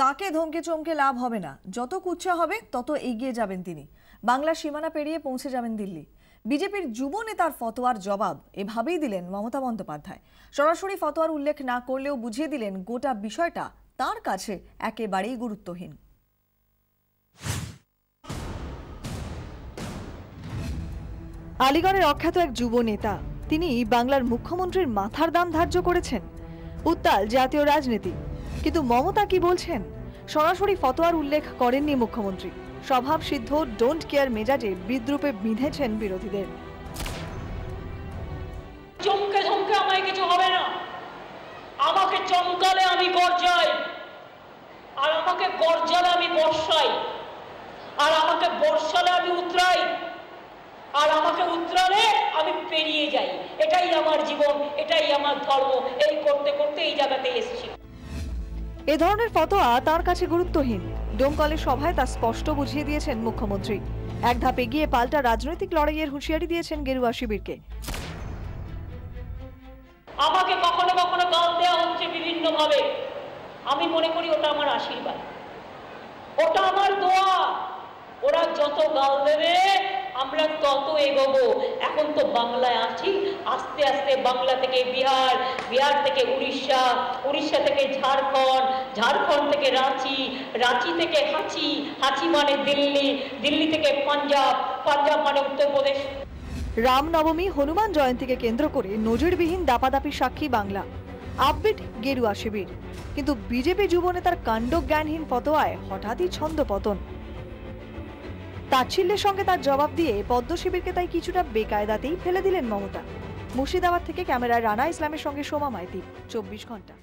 তাকে ধমকে চমকে লাভ হবে না, যত কুচ্ছা হবে তত এগিয়ে যাবেন তিনি। বাংলার সীমানা পেরিয়ে পৌঁছে যাবেন দিল্লি। বিজেপির যুব নেতার ফতোয়ার জবাব এভাবেই দিলেন মমতা বন্দ্যোপাধ্যায়। সরাসরি ফতোয়ার উল্লেখ না করলেও বুঝিয়ে দিলেন গোটা বিষয়টা তার কাছে একেবারেই গুরুত্বহীন। আলিগড়ের অখ্যাত এক যুব নেতা, তিনি বাংলার মুখ্যমন্ত্রীর মাথার দাম ধার্য করেছেন। উত্তাল জাতীয় রাজনীতি, কিন্তু মমতা কি বলছেন? সরাসরি ফতোয়ার উল্লেখ করেননি মুখ্যমন্ত্রী। স্বভাব সিদ্ধ ডোন্ট কেয়ার মেজাজে বিদ্রুপে বিঁধেছেন বিরোধীদের। চমকে ধমকে আমায় কিছু হবে না, আমাকে চমকালে আমি গর্জাই, আর আমাকে গর্জালে আমি বর্ষাই, আর আমাকে বর্ষালে আমি উতরাই, আর আমাকে উতরালে আমি পেরিয়ে যাই। এটাই আমার জীবন, এটাই আমার ধর্ম। এই করতে করতে এই জায়গাতে এসেছি। এ ধরনের ফতোয়া তার কাছে গুরুত্বহীন। ডোমকলের সভায় তা স্পষ্ট বুঝিয়ে দিয়েছেন মুখ্যমন্ত্রী। এক ধাপ এগিয়ে পাল্টা রাজনৈতিক লড়াইয়ের হুঁশিয়ারি দিয়েছেন গেরুয়া শিবিরকে। আমাকে কখনো কখনো গাল দেওয়া হচ্ছে বিভিন্ন ভাবে, আমি মনে করি ওটা আমার আশীর্বাদ, ওটা আমার দোয়া। ওরা যত গাল দেবে আমরা তত এগোবো। এখন তো বাংলায় আছি, আস্তে আস্তে বাংলা থেকে বিহার, বিহার থেকে উড়িষ্যা, উড়িষ্যা থেকে ঝাড়খণ্ড, ঝাড়খণ্ড থেকে রাঁচি, রাঁচি থেকে হাঁচি, হাঁচি মানে দিল্লি, দিল্লি থেকে পাঞ্জাব, পাঞ্জাব মানে উত্তরপ্রদেশ। রামনবমী, হনুমান জয়ন্তীকে কেন্দ্র করে নজিরবিহীন দাপাদাপি সাক্ষী বাংলা। আপবিট গেরুয়া শিবির, কিন্তু বিজেপি যুবনেতার কাণ্ডজ্ঞানহীন ফতোয়ায় হঠাৎই ছন্দপতন। তাচ্ছিল্যের সঙ্গে তার জবাব দিয়ে পদ্ম শিবিরকে তাই কিছুটা বেকায়দাতেই ফেলে দিলেন মমতা। মুর্শিদাবাদ থেকে ক্যামেরায় রানা ইসলামের সঙ্গে সোমা মাইতি, 24 ঘন্টা।